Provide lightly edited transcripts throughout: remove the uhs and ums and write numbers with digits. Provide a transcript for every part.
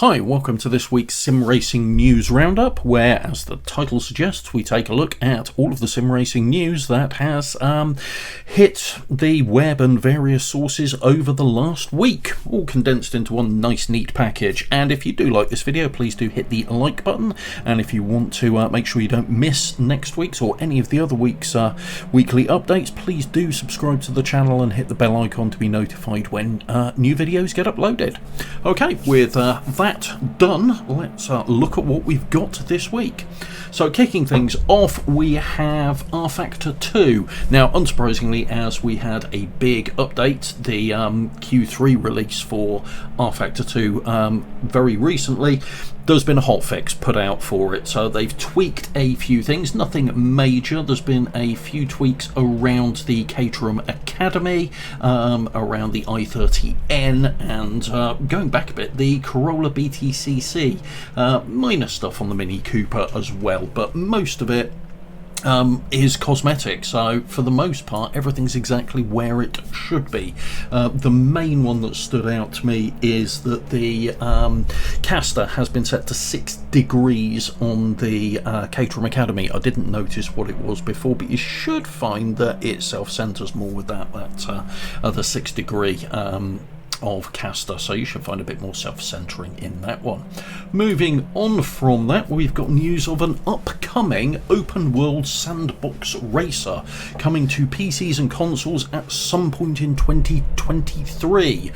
Hi, welcome to this week's Sim Racing News Roundup, where, as the title suggests, we take a look at all of the sim racing news that has hit the web and various sources over the last week, all condensed into one nice neat package. And if you do like this video, please do hit the like button, and if you want to make sure you don't miss next week's or any of the other week's weekly updates, please do subscribe to the channel and hit the bell icon to be notified when new videos get uploaded. Okay, with that done, let's look at what we've got this week. So kicking things off, we have RFactor 2. Now, unsurprisingly, as we had a big update, the Q3 release for RFactor 2 very recently, there's been a hotfix put out for it. So they've tweaked a few things, nothing major. There's been a few tweaks around the Caterham Academy, around the i30N, and going back a bit, the Corolla BTCC. Minor stuff on the Mini Cooper as well, but most of it is cosmetic, so for the most part everything's exactly where it should be. The main one that stood out to me is that the caster has been set to 6 degrees on the Caterham Academy. I didn't notice what it was before, but you should find that it self-centers more with that the 6 degree of caster, so you should find a bit more self-centering in that one. Moving on from that, we've got news of an upcoming open world sandbox racer coming to PCs and consoles at some point in 2023.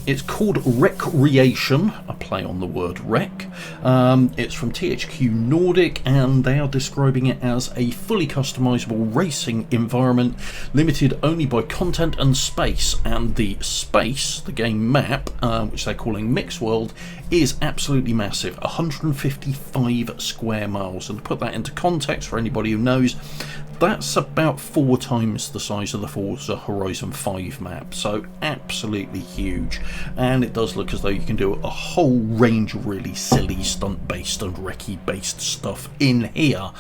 It's called Wreckreation, a play on the word wreck. It's from THQ Nordic, and they are describing it as a fully customizable racing environment limited only by content and space, and the space, the game map, which they're calling Mixed World, is absolutely massive, 155 square miles. And to put that into context for anybody who knows, that's about 4 times the size of the Forza Horizon 5 map, so absolutely huge. And it does look as though you can do a whole range of really silly stunt-based and recce-based stuff in here.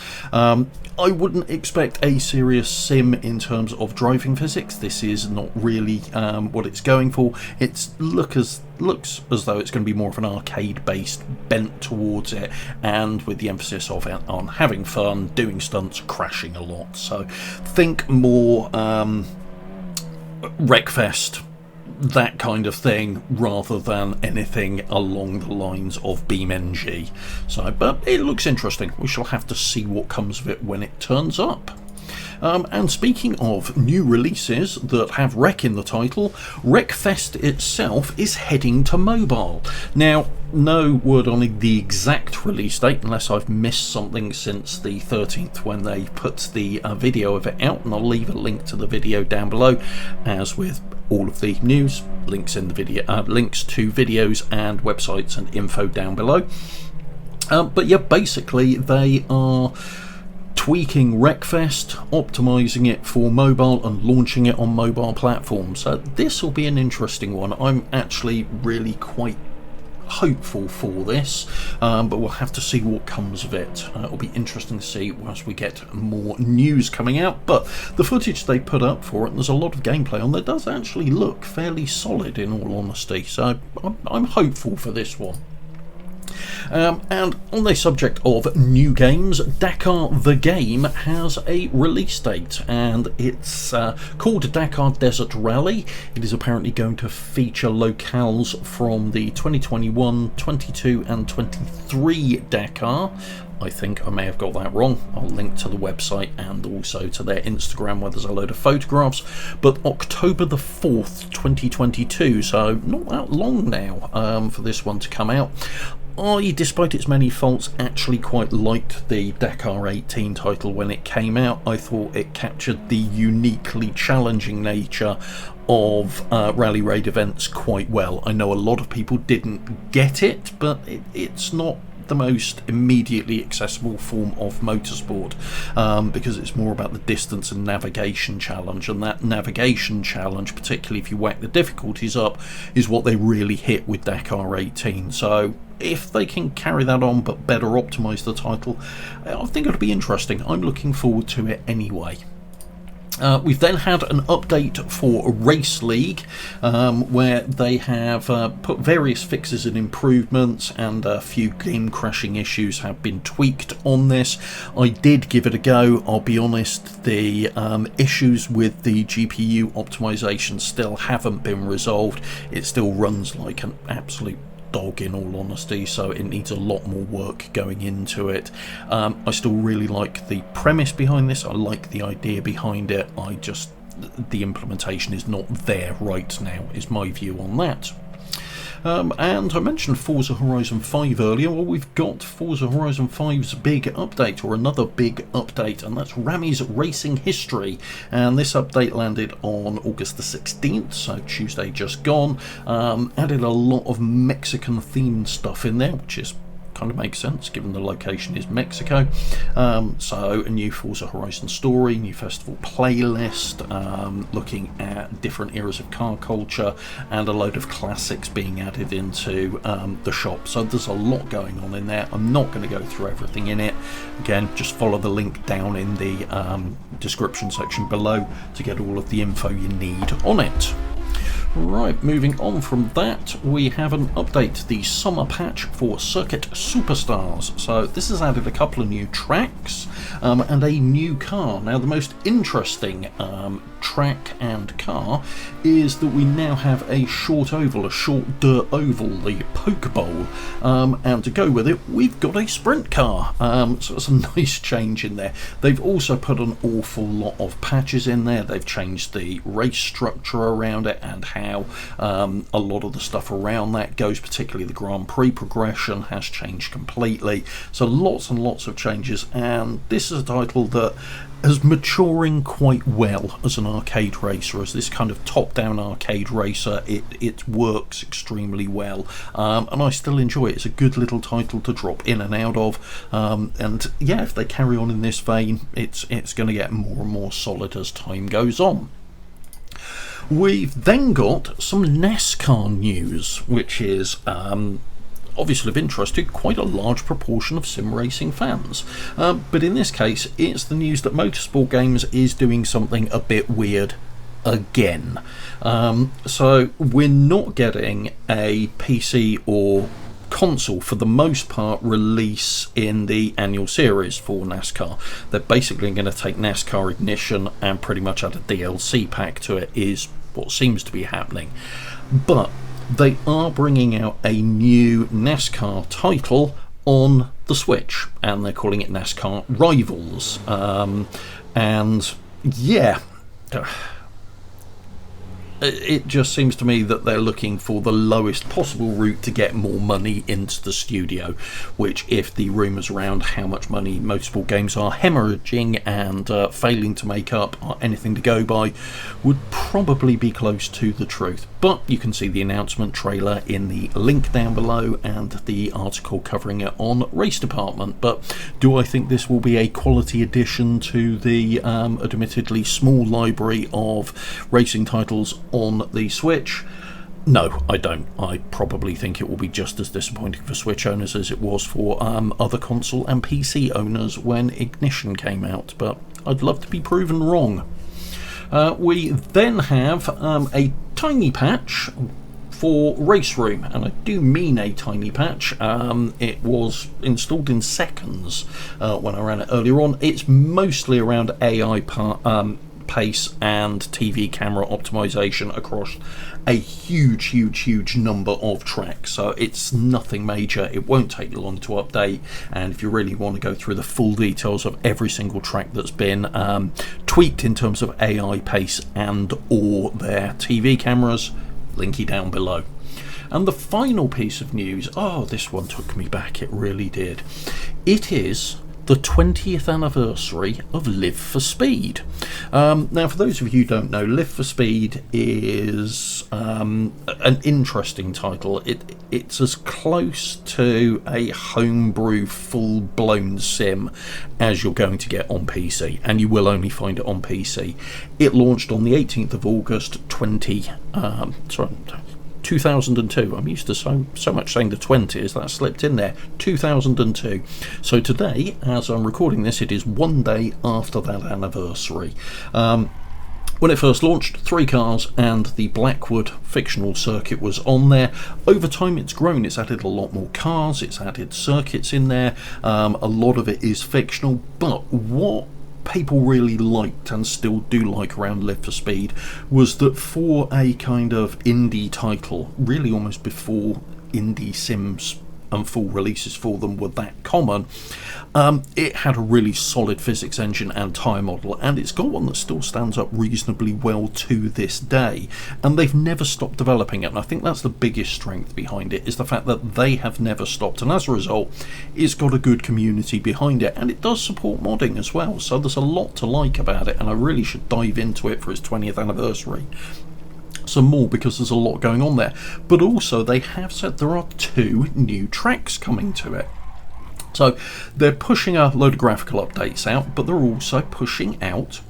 I wouldn't expect a serious sim in terms of driving physics. This is not really what it's going for. It looks as though it's going to be more of an arcade-based bent towards it, and with the emphasis on having fun, doing stunts, crashing a lot. So think more Wreckfest, that kind of thing, rather than anything along the lines of BeamNG. So, but it looks interesting. We shall have to see what comes of it when it turns up. And speaking of new releases that have Wreck in the title, Wreckfest itself is heading to mobile. Now, no word on the exact release date, unless I've missed something since the 13th when they put the video of it out, and I'll leave a link to the video down below. As with all of the news, links in the video, links to videos and websites and info down below. But yeah, basically they are tweaking Wreckfest, optimizing it for mobile and launching it on mobile platforms. So this will be an interesting one. I'm actually really quite hopeful for this, but we'll have to see what comes of it. It'll be interesting to see once we get more news coming out, but the footage they put up for it, and there's a lot of gameplay on there, does actually look fairly solid in all honesty, so I'm hopeful for this one. And on the subject of new games, Dakar the game has a release date, and it's called Dakar Desert Rally. It is apparently going to feature locales from the 2021, 22 and 23 Dakar. I think I may have got that wrong. I'll link to the website and also to their Instagram where there's a load of photographs. But October the 4th, 2022, so not that long now for this one to come out. I, despite its many faults, actually quite liked the Dakar 18 title when it came out. I thought it captured the uniquely challenging nature of rally raid events quite well. I know a lot of people didn't get it, but it's not the most immediately accessible form of motorsport, because it's more about the distance and navigation challenge, and that navigation challenge, particularly if you whack the difficulties up, is what they really hit with Dakar 18. So if they can carry that on but better optimize the title, I think it'll be interesting. I'm looking forward to it anyway. We've then had an update for Race League, where they have put various fixes and improvements, and a few game crashing issues have been tweaked on this. I did give it a go. I'll be honest, the issues with the GPU optimization still haven't been resolved. It still runs like an absolute dog, in all honesty, so it needs a lot more work going into it. I still really like the premise behind this. I like the idea behind it. The implementation is not there right now, is my view on that. And I mentioned Forza Horizon 5 earlier. Well, we've got Forza Horizon 5's big update, or another big update, and that's Rami's Racing History. And this update landed on August the 16th, so Tuesday just gone. Added a lot of Mexican-themed stuff in there, which is kind of makes sense given the location is Mexico. So a new Forza Horizon story, new festival playlist, looking at different eras of car culture, and a load of classics being added into the shop. So there's a lot going on in there. I'm not going to go through everything in it. Again, just follow the link down in the description section below to get all of the info you need on it. Right, moving on from that, we have an update, the summer patch for Circuit Superstars. So this has added a couple of new tracks and a new car. Now, the most interesting track and car is that we now have a short oval, a short dirt oval, the Poke Bowl, and to go with it, we've got a sprint car. So it's a nice change in there. They've also put an awful lot of patches in there. They've changed the race structure around it and how a lot of the stuff around that goes, particularly the Grand Prix progression has changed completely. So lots and lots of changes, and this is a title that is maturing quite well as an arcade racer, as this kind of top-down arcade racer. It works extremely well, and I still enjoy it. It's a good little title to drop in and out of, and yeah, if they carry on in this vein, it's going to get more and more solid as time goes on. We've then got some NASCAR news, which is obviously of interest to quite a large proportion of sim racing fans. But in this case, it's the news that Motorsport Games is doing something a bit weird again. So we're not getting a PC or console, for the most part, release in the annual series for NASCAR. They're basically going to take NASCAR Ignition and pretty much add a DLC pack to it, is what seems to be happening. But they are bringing out a new NASCAR title on the Switch, and they're calling it NASCAR Rivals. And yeah, it just seems to me that they're looking for the lowest possible route to get more money into the studio, which, if the rumours around how much money Motorsport Games are hemorrhaging and failing to make up are anything to go by, would probably be close to the truth. But you can see the announcement trailer in the link down below and the article covering it on Race Department. But do I think this will be a quality addition to the admittedly small library of racing titles on the Switch? No, I don't. I probably think it will be just as disappointing for Switch owners as it was for other console and PC owners when Ignition came out, but I'd love to be proven wrong. We then have a tiny patch for RaceRoom, and I do mean a tiny patch. It was installed in seconds when I ran it earlier on. It's mostly around AI pace and TV camera optimization across a huge number of tracks, so it's nothing major. It won't take long to update, and if you really want to go through the full details of every single track that's been tweaked in terms of AI pace and or their TV cameras, linky down below. And the final piece of news, this one took me back, it really did. It is the 20th anniversary of Live for Speed. Now, for those of you who don't know, Live for Speed is an interesting title. It's as close to a homebrew full-blown sim as you're going to get on PC, and you will only find it on PC. It launched on the 18th of August 2002. I'm used to so much saying the 20s, that slipped in there. 2002. So today, as I'm recording this, it is one day after that anniversary. When it first launched, 3 cars and the Blackwood fictional circuit was on there. Over time it's grown, it's added a lot more cars, it's added circuits in there, a lot of it is fictional, but what people really liked and still do like around Live for Speed was that for a kind of indie title, really almost before indie sims and full releases for them were that common, it had a really solid physics engine and tyre model, and it's got one that still stands up reasonably well to this day, and they've never stopped developing it. And I think that's the biggest strength behind it, is the fact that they have never stopped, and as a result it's got a good community behind it, and it does support modding as well, so there's a lot to like about it, and I really should dive into it for its 20th anniversary some more, because there's a lot going on there. But also they have said there are 2 new tracks coming to it. So they're pushing a load of graphical updates out, but they're also pushing out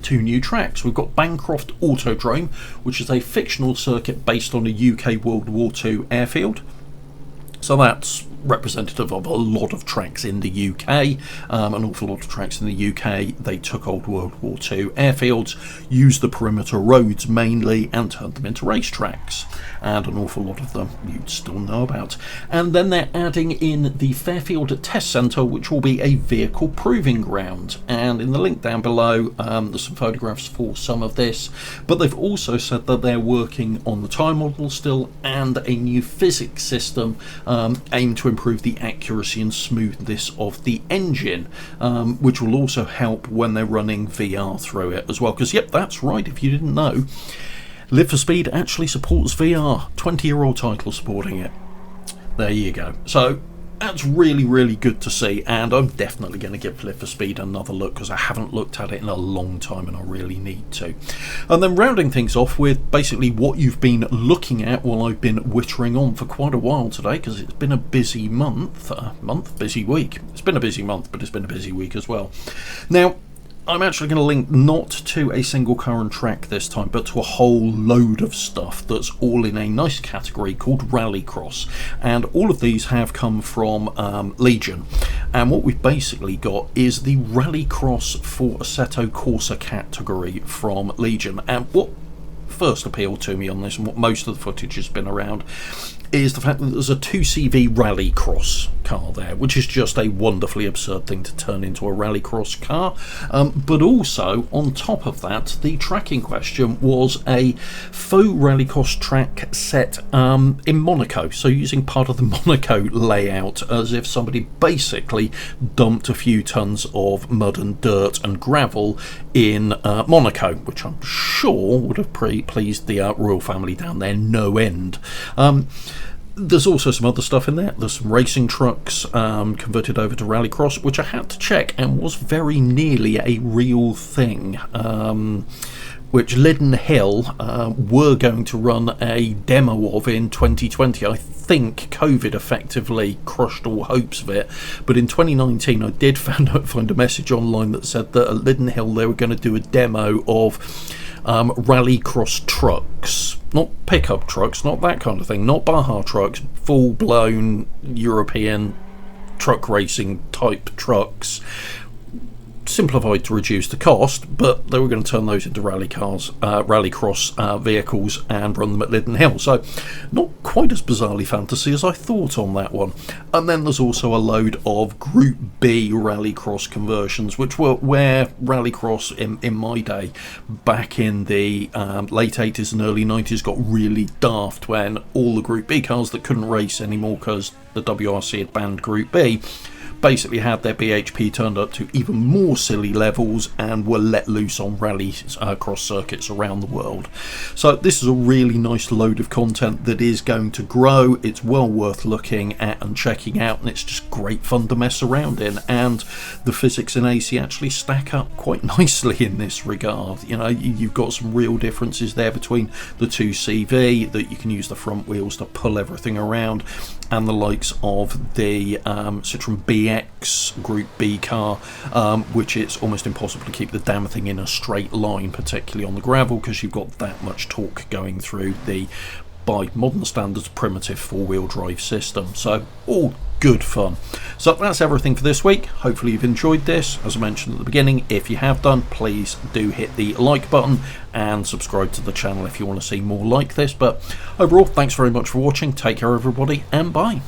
2 new tracks. We've got Bancroft Autodrome, which is a fictional circuit based on a UK World War II airfield. So that's representative of a lot of tracks in the UK, an awful lot of tracks in the UK. They took old World War II airfields, used the perimeter roads mainly, and turned them into racetracks, and an awful lot of them you'd still know about. And then they're adding in the Fairfield Test Centre, which will be a vehicle proving ground, and in the link down below there's some photographs for some of this, but they've also said that they're working on the tyre model still, and a new physics system aimed to improve the accuracy and smoothness of the engine, which will also help when they're running VR through it as well, because yep, that's right, if you didn't know, Live for Speed actually supports VR, 20-year-old title supporting it. There you go. So that's really, really good to see, and I'm definitely going to give Live for Speed another look, because I haven't looked at it in a long time and I really need to. And then rounding things off with basically what you've been looking at while I've been wittering on for quite a while today, because it's been a busy busy week. It's been a busy month, but it's been a busy week as well. Now, I'm actually going to link not to a single car and track this time, but to a whole load of stuff that's all in a nice category called Rallycross, and all of these have come from Legion, and what we've basically got is the Rallycross for Assetto Corsa category from Legion. And what first appealed to me on this, and what most of the footage has been around, is the fact that there's a 2CV Rallycross car there, which is just a wonderfully absurd thing to turn into a Rallycross car. But also, on top of that, the track in question was a faux Rallycross track set in Monaco, so using part of the Monaco layout, as if somebody basically dumped a few tons of mud and dirt and gravel in Monaco, which I'm sure would have pleased the royal family down there no end. There's also some other stuff in there. There's some racing trucks converted over to Rallycross, which I had to check and was very nearly a real thing, which Lydden Hill were going to run a demo of in 2020. I think COVID effectively crushed all hopes of it, but in 2019 I did find a message online that said that at Lydden Hill they were going to do a demo of Rallycross trucks, not pickup trucks, not that kind of thing, not Baja trucks, full-blown European truck racing type trucks, simplified to reduce the cost, but they were going to turn those into Rallycross vehicles and run them at Lydden Hill. So not quite as bizarrely fantasy as I thought on that one. And then there's also a load of Group B Rallycross conversions, which were where Rallycross in my day, back in the late 80s and early 90s, got really daft when all the Group B cars that couldn't race anymore because the WRC had banned Group B basically had their BHP turned up to even more silly levels and were let loose on rally cross circuits around the world. So this is a really nice load of content that is going to grow. It's well worth looking at and checking out, and it's just great fun to mess around in, and the physics in AC actually stack up quite nicely in this regard. You know, you've got some real differences there between the 2CV, that you can use the front wheels to pull everything around, and the likes of the Citroen BX Group B car, which it's almost impossible to keep the damn thing in a straight line, particularly on the gravel, because you've got that much torque going through the by modern standards primitive four-wheel drive system. So all good fun. So that's everything for this week. Hopefully you've enjoyed this. As I mentioned at the beginning, if you have done, please do hit the like button and subscribe to the channel if you want to see more like this. But overall, thanks very much for watching. Take care everybody, and bye.